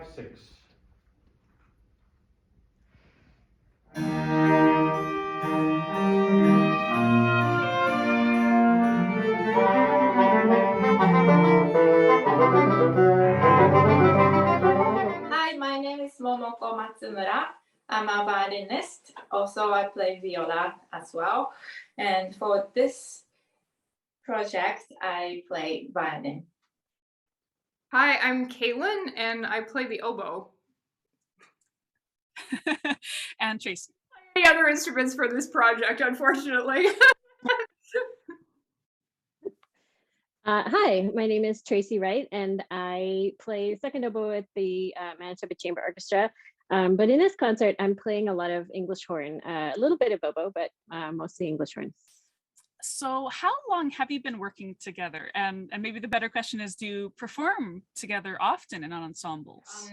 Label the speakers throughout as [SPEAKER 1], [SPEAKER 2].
[SPEAKER 1] 6.
[SPEAKER 2] Hi, my name is Momoko Matsumura. I'm a violinist. Also, I play viola as well. And for this project, I play violin.
[SPEAKER 3] Hi, I'm Caitlin, and I play the oboe.
[SPEAKER 4] And Tracy.
[SPEAKER 3] Any other instruments for this project, unfortunately.
[SPEAKER 5] Hi, my name is Tracy Wright, and I play second oboe at the Manitoba Chamber Orchestra. But in this concert, I'm playing a lot of English horn, a little bit of oboe, but mostly English horn.
[SPEAKER 4] So how long have you been working together? And maybe the better question is, do you perform together often in ensembles?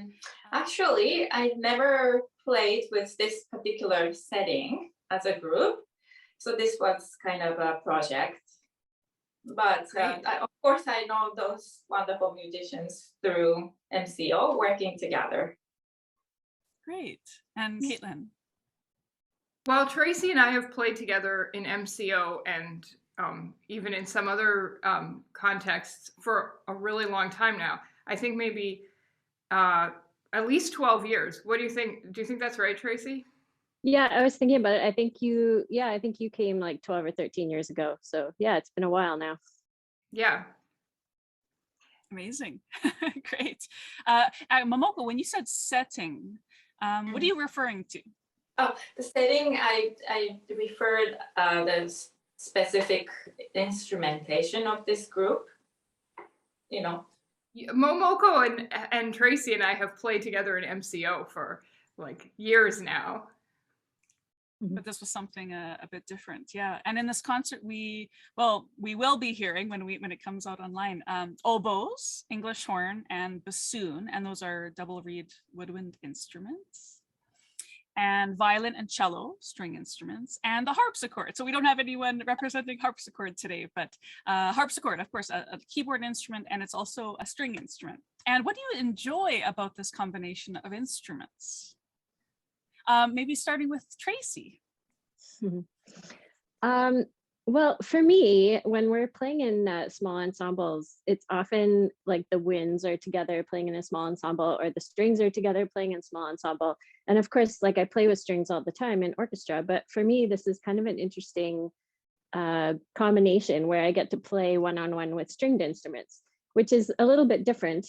[SPEAKER 2] Actually, I never played with this particular setting as a group. So this was kind of a project. But of course, I know those wonderful musicians through MCO working together.
[SPEAKER 4] Great. And Caitlin?
[SPEAKER 3] Well, Tracy and I have played together in MCO and even in some other contexts for a really long time now. I think maybe at least 12 years. What do you think? Do you think that's right, Tracy?
[SPEAKER 5] Yeah, I was thinking about it. I think you came like 12 or 13 years ago. So yeah, it's been a while now.
[SPEAKER 3] Yeah.
[SPEAKER 4] Amazing. Great. Momoko, when you said setting, what are you referring to?
[SPEAKER 2] Oh, the setting, I referred the specific instrumentation of this group, you know.
[SPEAKER 3] Momoko and Tracy and I have played together in MCO for like years now.
[SPEAKER 4] But this was something a bit different, yeah. And in this concert, we will be hearing when it comes out online, oboes, English horn, and bassoon, and those are double reed woodwind instruments, and violin and cello, string instruments, and the harpsichord. So we don't have anyone representing harpsichord today, but harpsichord, of course, a keyboard instrument, and it's also a string instrument. And what do you enjoy about this combination of instruments? Maybe starting with Tracy.
[SPEAKER 5] Well, for me, when we're playing in small ensembles, it's often like the winds are together playing in a small ensemble, or the strings are together playing in small ensemble. And of course, like I play with strings all the time in orchestra, but for me, this is kind of an interesting combination where I get to play one-on-one with stringed instruments, which is a little bit different.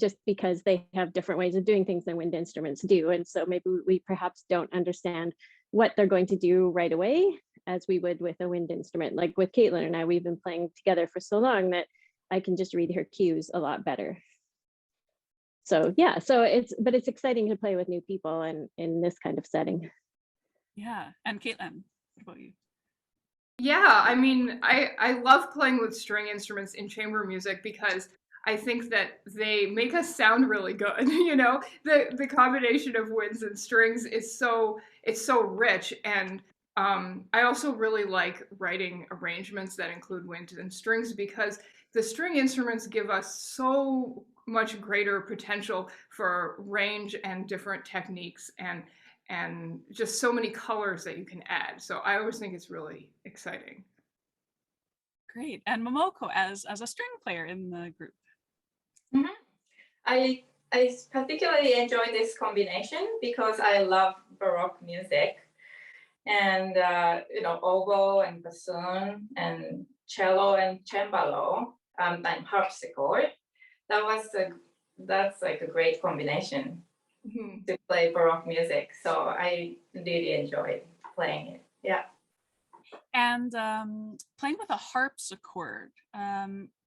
[SPEAKER 5] Just because they have different ways of doing things than wind instruments do. And so maybe we perhaps don't understand what they're going to do right away as we would with a wind instrument. Like with Caitlin and I, we've been playing together for so long that I can just read her cues a lot better. So yeah, but it's exciting to play with new people and in this kind of setting.
[SPEAKER 4] Yeah, and Caitlin, what about you?
[SPEAKER 3] Yeah, I mean, I love playing with string instruments in chamber music because I think that they make us sound really good. You know, the combination of winds and strings is so rich, and I also really like writing arrangements that include wind and strings because the string instruments give us so much greater potential for range and different techniques and just so many colors that you can add. So I always think it's really exciting.
[SPEAKER 4] Great. And Momoko as a string player in the group.
[SPEAKER 2] Mm-hmm. I particularly enjoy this combination because I love Baroque music, and oboe and bassoon and cello and cembalo and harpsichord. That's like a great combination to play Baroque music. So I really enjoyed playing it. Yeah.
[SPEAKER 4] And playing with a harpsichord.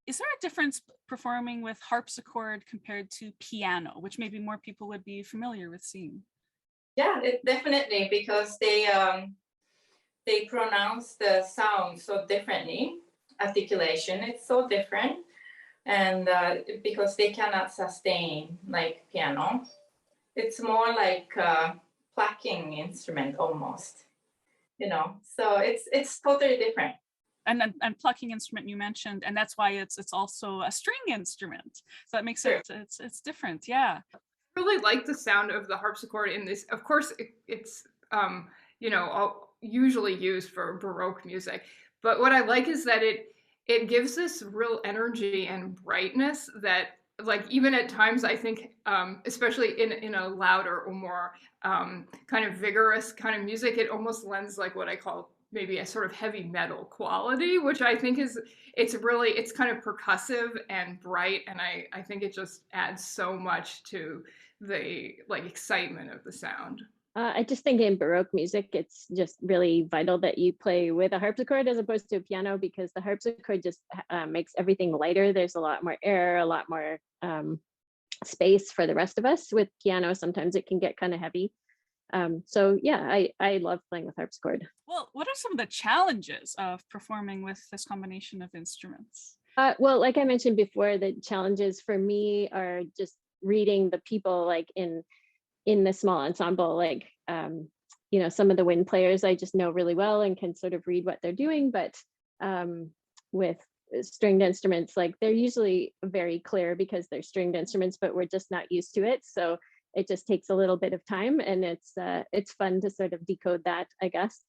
[SPEAKER 4] Is there a difference performing with harpsichord compared to piano, which maybe more people would be familiar with seeing?
[SPEAKER 2] Yeah, definitely, because they pronounce the sound so differently. Articulation, it's so different, and because they cannot sustain like piano, it's more like a plucking instrument almost. So it's totally different.
[SPEAKER 4] and plucking instrument you mentioned, and that's why it's also a string instrument. So that makes it's different. Yeah.
[SPEAKER 3] Really like the sound of the harpsichord in this. Of course, it's usually used for Baroque music, but what I like is that it gives this real energy and brightness that, like, even at times I think, especially in a louder or more kind of vigorous kind of music, it almost lends like what I call maybe a sort of heavy metal quality, which I think it's kind of percussive and bright, and I think it just adds so much to the like excitement of the sound.
[SPEAKER 5] I just think in Baroque music, it's just really vital that you play with a harpsichord as opposed to a piano, because the harpsichord just makes everything lighter. There's a lot more air, a lot more space for the rest of us. With piano, sometimes it can get kind of heavy. So yeah, I love playing with harpsichord.
[SPEAKER 4] Well, what are some of the challenges of performing with this combination of instruments?
[SPEAKER 5] Well, like I mentioned before, the challenges for me are just reading the people, like in the small ensemble, like some of the wind players I just know really well and can sort of read what they're doing, but with stringed instruments, like they're usually very clear because they're stringed instruments, but we're just not used to it, so it just takes a little bit of time, and it's fun to sort of decode that, I guess.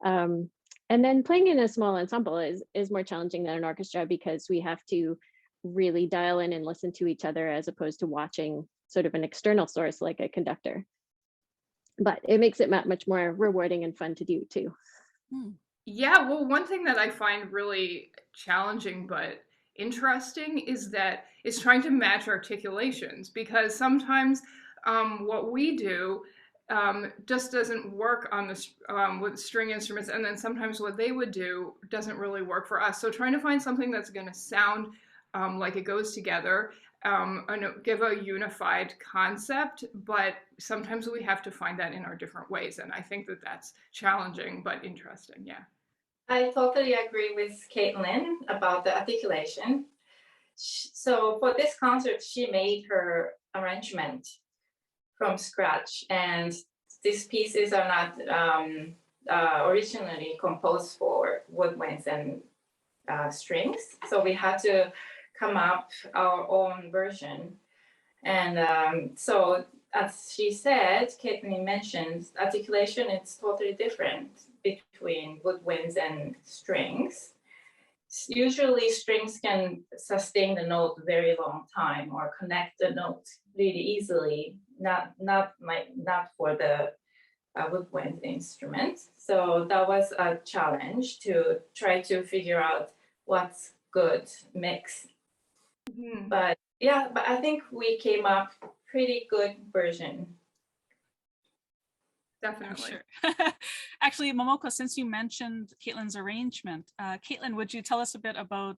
[SPEAKER 5] And then playing in a small ensemble is more challenging than an orchestra, because we have to really dial in and listen to each other as opposed to watching sort of an external source like a conductor. But it makes it much more rewarding and fun to do too.
[SPEAKER 3] Yeah, well, one thing that I find really challenging but interesting is trying to match articulations, because sometimes what we do just doesn't work on with string instruments, and then sometimes what they would do doesn't really work for us. So trying to find something that's going to sound like it goes together, and give a unified concept, but sometimes we have to find that in our different ways, and I think that that's challenging but interesting. Yeah,
[SPEAKER 2] I totally agree with Caitlin about the articulation. So for this concert, she made her arrangement from scratch, and these pieces are not originally composed for woodwinds and strings. So we had to come up our own version. And so as she said, Caitlin mentioned, articulation is totally different between woodwinds and strings. Usually strings can sustain the note very long time or connect the note really easily, not for the woodwind instrument. So that was a challenge to try to figure out what's good mix.
[SPEAKER 3] Mm-hmm.
[SPEAKER 2] But I think we came up pretty good version.
[SPEAKER 3] Definitely.
[SPEAKER 4] Sure. Actually, Momoko, since you mentioned Caitlin's arrangement, Caitlin, would you tell us a bit about,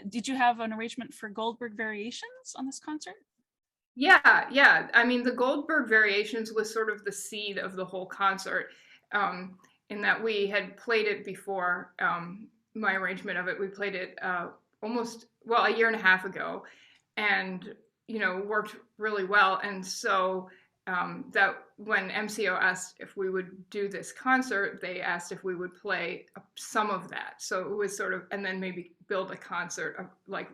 [SPEAKER 4] did you have an arrangement for Goldberg Variations on this concert?
[SPEAKER 3] Yeah. I mean, the Goldberg Variations was sort of the seed of the whole concert, in that we had played it before. My arrangement of it, we played it almost a year and a half ago, and worked really well. And so that when MCO asked if we would do this concert, they asked if we would play some of that. So it was sort of, and then maybe build a concert, like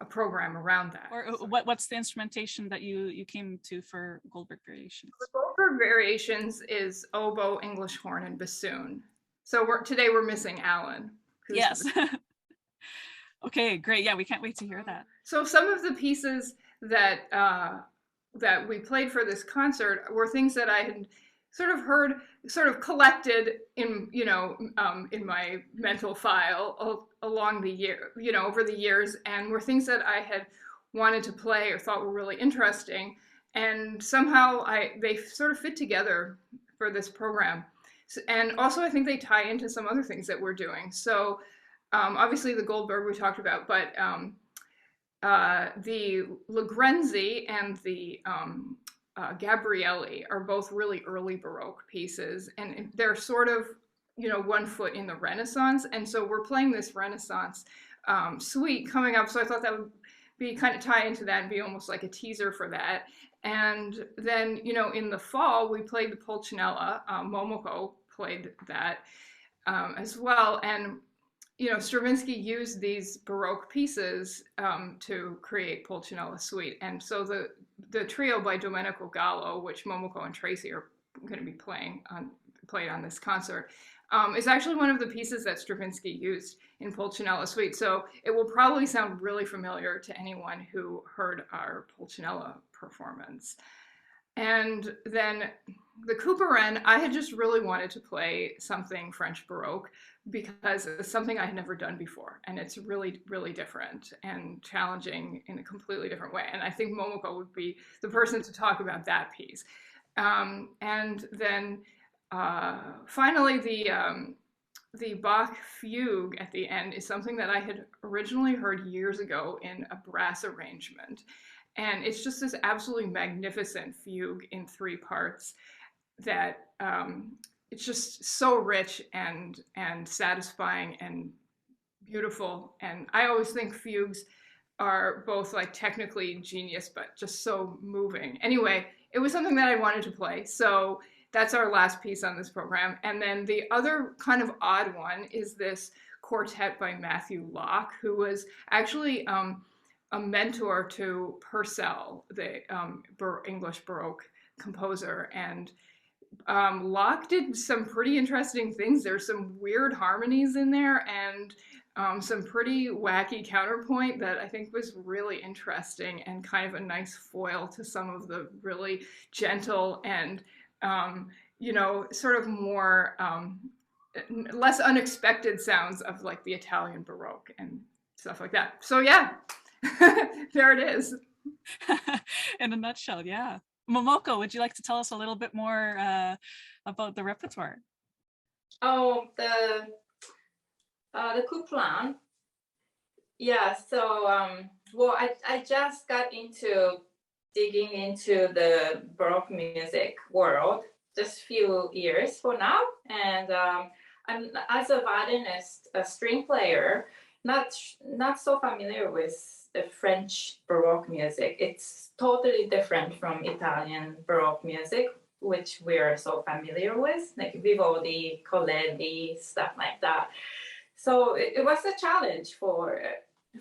[SPEAKER 3] a program around that.
[SPEAKER 4] Or what's the instrumentation that you came to for Goldberg Variations?
[SPEAKER 3] The Goldberg Variations is oboe, English horn, and bassoon. So today we're missing Alan.
[SPEAKER 4] Yes. Okay, great. Yeah, we can't wait to hear that.
[SPEAKER 3] So some of the pieces that we played for this concert were things that I had sort of heard, sort of collected in in my mental file along the year, over the years, and were things that I had wanted to play or thought were really interesting, and somehow they sort of fit together for this program. And also I think they tie into some other things that we're doing. So obviously the Goldberg we talked about, but the Legrenzi and the Gabrielli are both really early Baroque pieces, and they're sort of, one foot in the Renaissance. And so we're playing this Renaissance suite coming up. So I thought that would be kind of tie into that and be almost like a teaser for that. And then, in the fall, we played the Pulcinella. Momoko played that as well. And you know, Stravinsky used these Baroque pieces to create Pulcinella Suite. And so the trio by Domenico Gallo, which Momoko and Tracy are going to be played on this concert, is actually one of the pieces that Stravinsky used in Pulcinella Suite. So it will probably sound really familiar to anyone who heard our Pulcinella performance. And then the Couperin, I had just really wanted to play something French Baroque because it's something I had never done before. And it's really, really different and challenging in a completely different way. And I think Momoko would be the person to talk about that piece. And then finally, the Bach fugue at the end is something that I had originally heard years ago in a brass arrangement. And it's just this absolutely magnificent fugue in 3 parts that it's just so rich and satisfying and beautiful. And I always think fugues are both like technically genius, but just so moving. Anyway, it was something that I wanted to play. So that's our last piece on this program. And then the other kind of odd one is this quartet by Matthew Locke, who was actually a mentor to Purcell, the English Baroque composer. And Locke did some pretty interesting things. There's some weird harmonies in there and some pretty wacky counterpoint that I think was really interesting and kind of a nice foil to some of the really gentle and, you know, sort of more less unexpected sounds of like the Italian Baroque and stuff like that. So yeah, there it is.
[SPEAKER 4] In a nutshell, yeah. Momoko, would you like to tell us a little bit more about the repertoire?
[SPEAKER 2] Oh, the Couperin. Yeah, so well, I just got into digging into the Baroque music world just a few years for now, and I'm as a violinist, a string player, not so familiar with the French Baroque music. It's totally different from Italian Baroque music, which we're so familiar with, like Vivaldi, Coletti, stuff like that. So it was a challenge for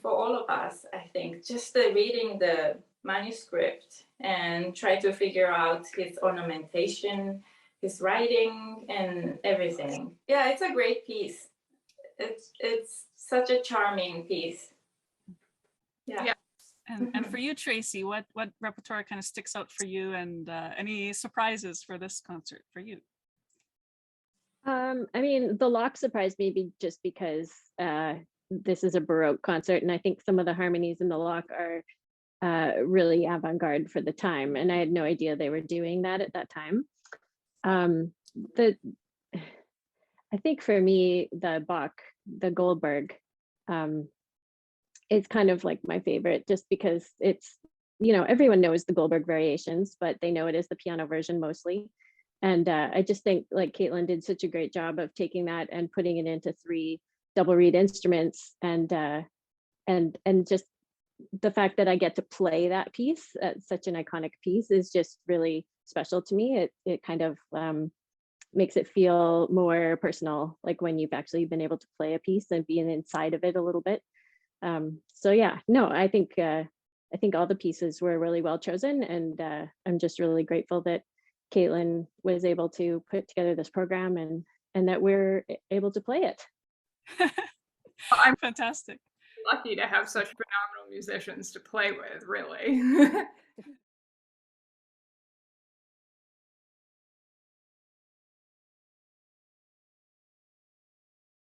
[SPEAKER 2] all of us, I think, just reading the manuscript and try to figure out his ornamentation, his writing, and everything. Yeah, it's a great piece. It's such a charming piece. Yeah.
[SPEAKER 4] And for you, Tracy, what repertoire kind of sticks out for you, and any surprises for this concert for you?
[SPEAKER 5] I mean, the Locke surprised me just because this is a Baroque concert, and I think some of the harmonies in the Locke are really avant-garde for the time, and I had no idea they were doing that at that time. I think for me, the Bach, the Goldberg, it's kind of like my favorite, just because it's, you know, everyone knows the Goldberg Variations, but they know it as the piano version mostly. And I just think like Caitlin did such a great job of taking that and putting it into 3 double reed instruments, and just the fact that I get to play that piece, such an iconic piece, is just really special to me. It kind of makes it feel more personal, like when you've actually been able to play a piece and being inside of it a little bit. So yeah, no, I think all the pieces were really well chosen, and I'm just really grateful that Caitlin was able to put together this program and that we're able to play it.
[SPEAKER 3] I'm
[SPEAKER 4] fantastic.
[SPEAKER 3] Lucky to have such phenomenal musicians to play with, really.